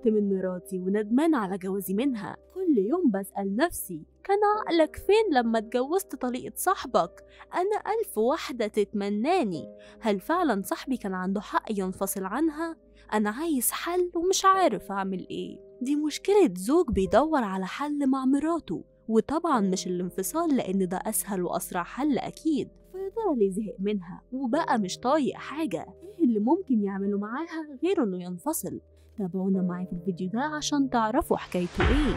زهقت من مراتي وندمان على جوازي منها. كل يوم بسأل نفسي كان عقلك فين لما اتجوزت طليقة صاحبك؟ أنا 1000 واحدة تتمناني. هل فعلا صاحبي كان عنده حق ينفصل عنها؟ أنا عايز حل ومش عارف أعمل إيه. دي مشكلة زوج بيدور على حل مع مراته، وطبعا مش الانفصال لأن ده أسهل وأسرع حل أكيد. فيا ترى ليه زهق منها وبقى مش طايق حاجة؟ إيه اللي ممكن يعمله معاها غير إنه ينفصل؟ تابعونا معايا في الفيديو ده عشان تعرفوا حكايته إيه.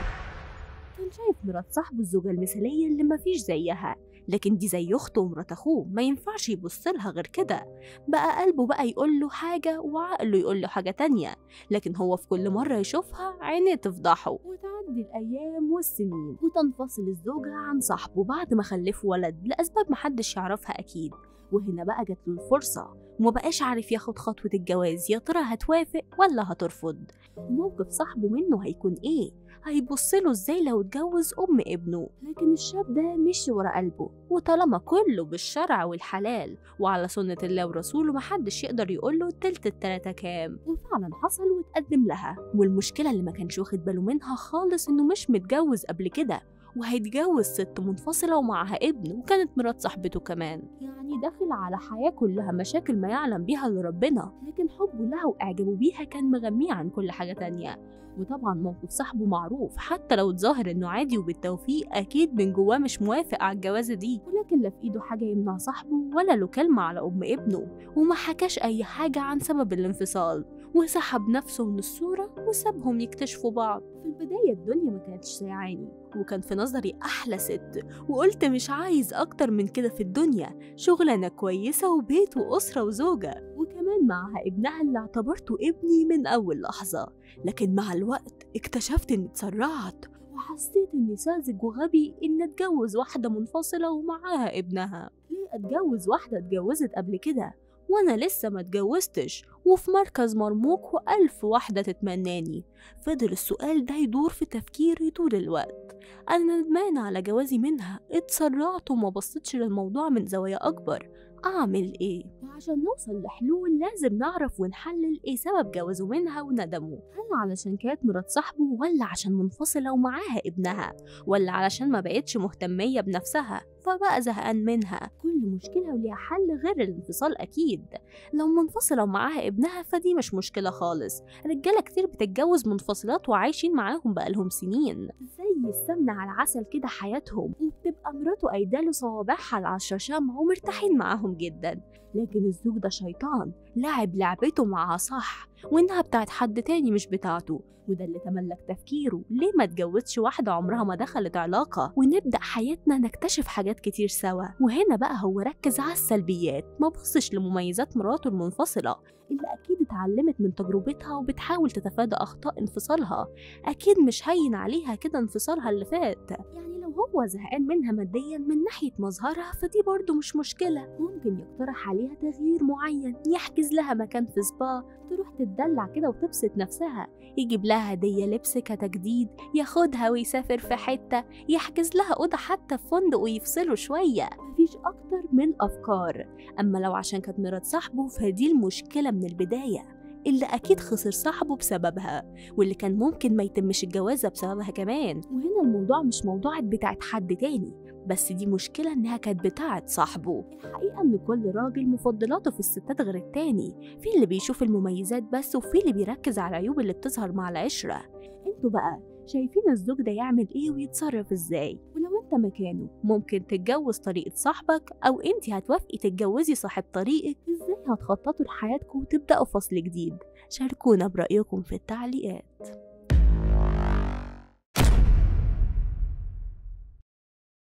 كان شايف مرات صاحبه الزوجة المثالية اللي مفيش زيها، لكن دي زي أخته ومرات أخوه، ما ينفعش يبصلها غير كده. بقى قلبه بقى يقوله حاجة وعقله يقوله حاجة تانية، لكن هو في كل مرة يشوفها عينيه تفضحه. وتعدي الأيام والسنين وتنفصل الزوجة عن صاحبه بعد ما خلفوا ولد لأسباب محدش يعرفها أكيد. وهنا بقى جاتله الفرصة ومبقاش عارف ياخد خطوة الجواز، يا ترى هتوافق ولا هترفض؟ وموقف صاحبه منه هيكون إيه؟ هيبصله ازاي لو اتجوز ام ابنه؟ لكن الشاب ده مشي ورا قلبه، وطالما كله بالشرع والحلال وعلى سنة الله ورسوله محدش يقدر يقوله تلت التلاتة كام. وفعلا حصل واتقدم لها. والمشكلة اللي ما كانش واخد باله منها خالص انه مش متجوز قبل كده، وهيتجوز ست منفصلة ومعها ابن، وكانت مرات صاحبته كمان. يعني داخل على حياة كلها مشاكل ما يعلم بيها إلا ربنا، لكن حبه لها وإعجابه بيها كان مغميه عن كل حاجة تانية. وطبعا موقف صاحبه معروف، حتى لو اتظاهر إنه عادي وبالتوفيق أكيد من جواه مش موافق على الجوازة دي. ولكن لا في إيده حاجة يمنع صاحبه ولا له كلمة على أم ابنه، وما حكاش أي حاجة عن سبب الانفصال، وسحب نفسه من الصورة وسابهم يكتشفوا بعض. في البداية الدنيا ما كانتش سايعاني، وكان في نظري أحلى ست، وقلت مش عايز أكتر من كده في الدنيا، شغلانة كويسة وبيت وأسرة وزوجة، وكمان معها ابنها اللي اعتبرته ابني من أول لحظة. لكن مع الوقت اكتشفت إني اتسرعت، وحسيت إني ساذج وغبي إن أتجوز واحدة منفصلة ومعاها ابنها. ليه أتجوز واحدة اتجوزت قبل كده وأنا لسه ما اتجوزتش وفي مركز مرموق و1000 واحدة تتمناني؟ فضل السؤال ده يدور في تفكيري طول الوقت. أنا ندمانة على جوازي منها، اتسرعت وما بصيتش للموضوع من زوايا أكبر. أعمل إيه؟ وعشان نوصل لحلول لازم نعرف ونحلل إيه سبب جوازه منها وندمه. هل علشان كانت مرات صاحبه، ولا عشان منفصلة ومعاها ابنها، ولا علشان ما بقتش مهتمية بنفسها فبقى زهقان منها؟ كل مشكلة وليها حل غير الانفصال أكيد. لو منفصلة ومعاها ابنها فدي مش مشكلة خالص، رجالة كتير بتتجوز منفصلات وعايشين معاهم بقالهم سنين زي السمنة على العسل كده حياتهم، وبتبقى مراته قايداله صوابعها على الشمع ومرتاحين معاهم جدا. لكن الزوج ده شيطان، لعب لعبته معها صح، وإنها بتاعت حد تاني مش بتاعته، وده اللي تملك تفكيره. ليه ما تجوزش واحدة عمرها ما دخلت علاقة ونبدأ حياتنا نكتشف حاجات كتير سوا؟ وهنا بقى هو ركز على السلبيات، ما بصش لمميزات مراته المنفصلة اللي أكيد اتعلمت من تجربتها وبتحاول تتفادى أخطاء انفصالها. أكيد مش هين عليها كده انفصالها اللي فات. يعني لو هو زهقان منها ماديا من ناحية مظهرها فدي برضه مش مشكلة، ممكن يقترح عليها تغيير معين، يحجز لها مكان في سبا تروح تتدلع كده وتبسط نفسها، يجيب لها هدية لبس كتجديد، ياخدها ويسافر في حتة، يحجز لها أوضة حتى في فندق ويفصلوا شوية. مفيش أكتر من أفكار. أما لو عشان كانت مرات صاحبه فدي المشكلة من البداية اللي أكيد خسر صاحبه بسببها، واللي كان ممكن ما يتمش الجوازة بسببها كمان. وهنا الموضوع مش موضوع بتاعت حد تاني بس، دي مشكلة إنها كانت بتاعت صاحبه. الحقيقة إن كل راجل مفضلاته في الستات غير التاني، في اللي بيشوف المميزات بس وفي اللي بيركز على العيوب اللي بتظهر مع العشرة. انتوا بقى شايفين الزوج ده يعمل ايه ويتصرف ازاي؟ ولو انت مكانه ممكن تتجوز طريقة صاحبك، او انت هتوافقي تتجوزي صاحب طريقك؟ ازاي هتخططوا لحياتكم وتبدأوا فصل جديد؟ شاركونا برأيكم في التعليقات.